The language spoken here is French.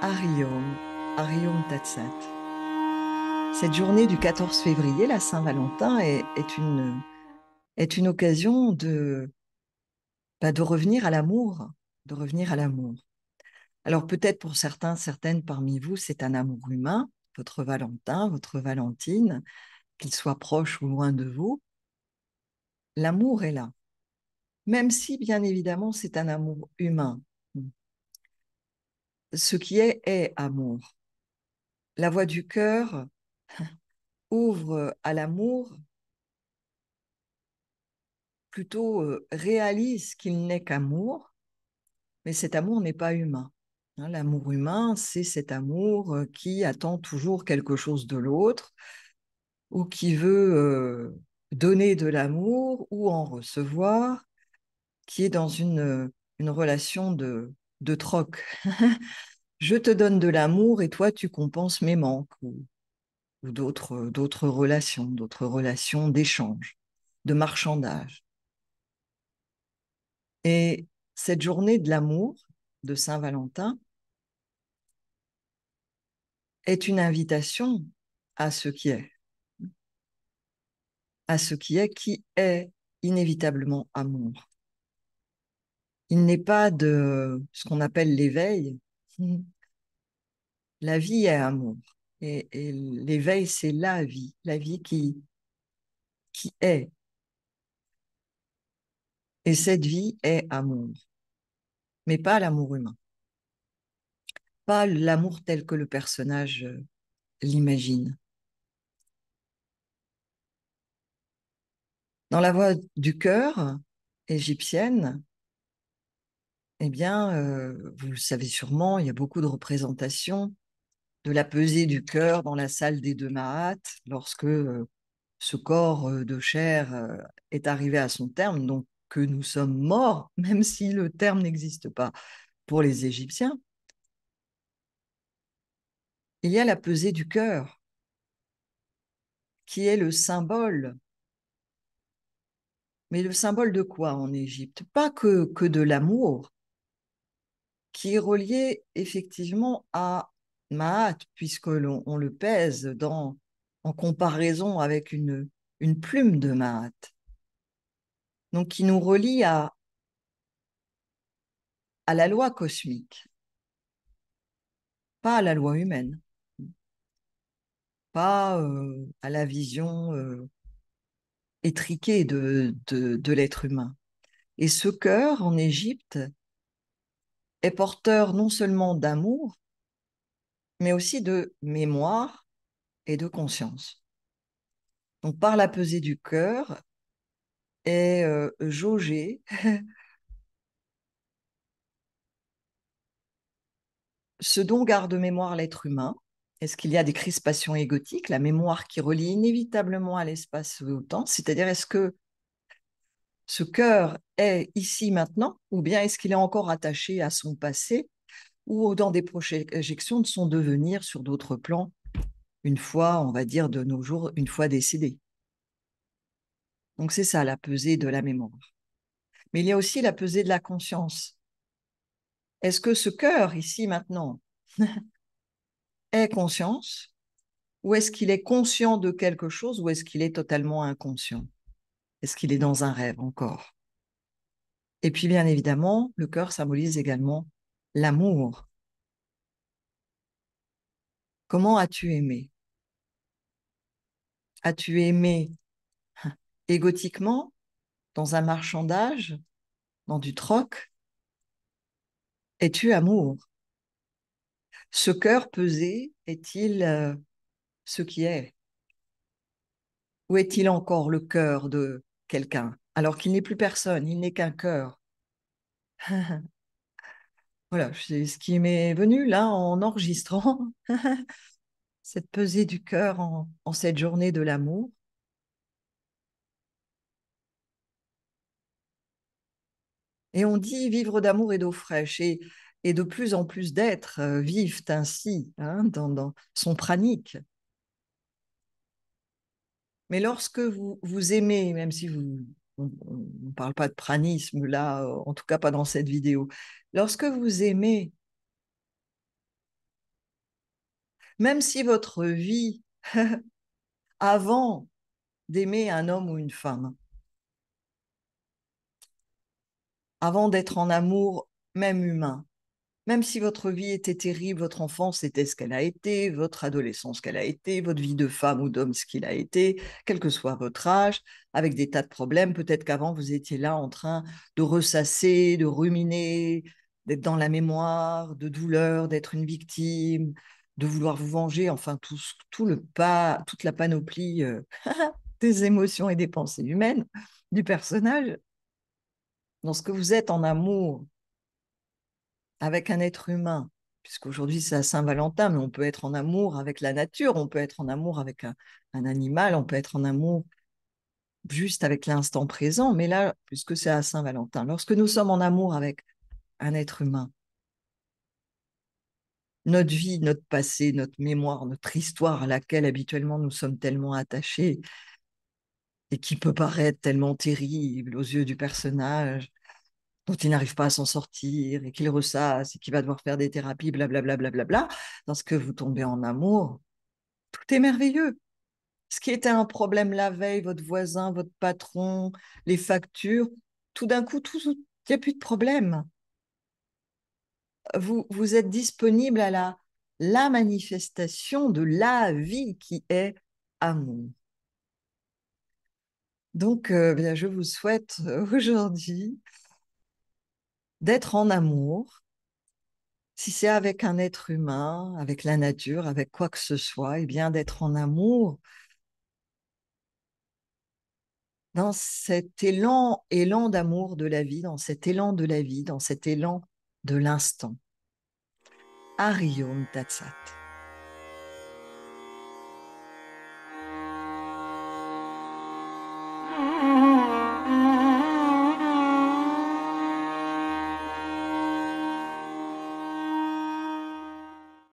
Ariom, Ariom Tatsat. Cette journée du 14 février, la Saint-Valentin, est une occasion de revenir à l'amour, de revenir à l'amour. Alors peut-être pour certains, certaines parmi vous, c'est un amour humain, votre Valentin, votre Valentine, qu'il soit proche ou loin de vous. L'amour est là, même si bien évidemment c'est un amour humain. Ce qui est amour. La voix du cœur ouvre à l'amour, plutôt réalise qu'il n'est qu'amour, mais cet amour n'est pas humain. Hein, l'amour humain, c'est cet amour qui attend toujours quelque chose de l'autre, ou qui veut donner de l'amour ou en recevoir, qui est dans une relation de troc. Je te donne de l'amour et toi, tu compenses mes manques, ou d'autres relations d'échange, de marchandage. Et cette journée de l'amour de Saint-Valentin est une invitation à ce qui est inévitablement amour. Il n'est pas de ce qu'on appelle l'éveil. La vie est amour. Et l'éveil, c'est la vie qui est. Et cette vie est amour, mais pas l'amour humain, pas l'amour tel que le personnage l'imagine. Dans la voix du cœur égyptienne, eh bien, vous le savez sûrement, il y a beaucoup de représentations de la pesée du cœur dans la salle des deux Mahat, lorsque ce corps de chair est arrivé à son terme, donc que nous sommes morts, même si le terme n'existe pas pour les Égyptiens. Il y a la pesée du cœur, qui est le symbole. Mais le symbole de quoi en Égypte? Pas que de l'amour, qui est relié effectivement à Maat, puisque on le pèse en comparaison avec une plume de Maat. Donc, qui nous relie à la loi cosmique, pas à la loi humaine, pas à la vision étriquée de l'être humain. Et ce cœur en Égypte est porteur non seulement d'amour, mais aussi de mémoire et de conscience. Donc, par la pesée du cœur est jaugé ce dont garde mémoire l'être humain. Est-ce qu'il y a des crispations égotiques, la mémoire qui relie inévitablement à l'espace et au temps? C'est-à-dire, est-ce que ce cœur est ici maintenant, ou bien est-ce qu'il est encore attaché à son passé, ou dans des projections de son devenir sur d'autres plans, une fois, on va dire, de nos jours, une fois décédé? Donc c'est ça, la pesée de la mémoire. Mais il y a aussi la pesée de la conscience. Est-ce que ce cœur, ici, maintenant, est conscience, ou est-ce qu'il est conscient de quelque chose, ou est-ce qu'il est totalement inconscient? Est-ce qu'il est dans un rêve encore? Et puis, bien évidemment, le cœur symbolise également l'amour. Comment as-tu aimé? As-tu aimé égotiquement, dans un marchandage, dans du troc? Es-tu amour? Ce cœur pesé est-il ce qui est? Ou est-il encore le cœur de quelqu'un, alors qu'il n'est plus personne, il n'est qu'un cœur? Voilà, c'est ce qui m'est venu là en enregistrant cette pesée du cœur en cette journée de l'amour. Et on dit vivre d'amour et d'eau fraîche. Et de plus en plus d'êtres vivent ainsi, hein, dans son pranique. Mais lorsque vous aimez, même si on ne parle pas de pranisme là, en tout cas pas dans cette vidéo, lorsque vous aimez Même si votre vie, avant d'aimer un homme ou une femme, avant d'être en amour, même humain, même si votre vie était terrible, votre enfance était ce qu'elle a été, votre adolescence ce qu'elle a été, votre vie de femme ou d'homme ce qu'il a été, quel que soit votre âge, avec des tas de problèmes, peut-être qu'avant vous étiez là en train de ressasser, de ruminer, d'être dans la mémoire, de douleur, d'être une victime, de vouloir vous venger, enfin toute la panoplie des émotions et des pensées humaines du personnage. Lorsque vous êtes en amour avec un être humain, puisqu'aujourd'hui c'est à Saint-Valentin, mais on peut être en amour avec la nature, on peut être en amour avec un animal, on peut être en amour juste avec l'instant présent, mais là, puisque c'est à Saint-Valentin, lorsque nous sommes en amour avec un être humain, notre vie, notre passé, notre mémoire, notre histoire à laquelle habituellement nous sommes tellement attachés et qui peut paraître tellement terrible aux yeux du personnage, dont il n'arrive pas à s'en sortir et qu'il ressasse et qu'il va devoir faire des thérapies, blablabla, blablabla, lorsque vous tombez en amour, tout est merveilleux. Ce qui était un problème la veille, votre voisin, votre patron, les factures, tout d'un coup, il n'y a plus de problème. Vous êtes disponible à la manifestation de la vie qui est amour. Donc, bien, je vous souhaite aujourd'hui d'être en amour. Si c'est avec un être humain, avec la nature, avec quoi que ce soit, eh bien d'être en amour dans cet élan d'amour de la vie, dans cet élan de la vie, dans cet élan de l'instant. Ariom Tatsat.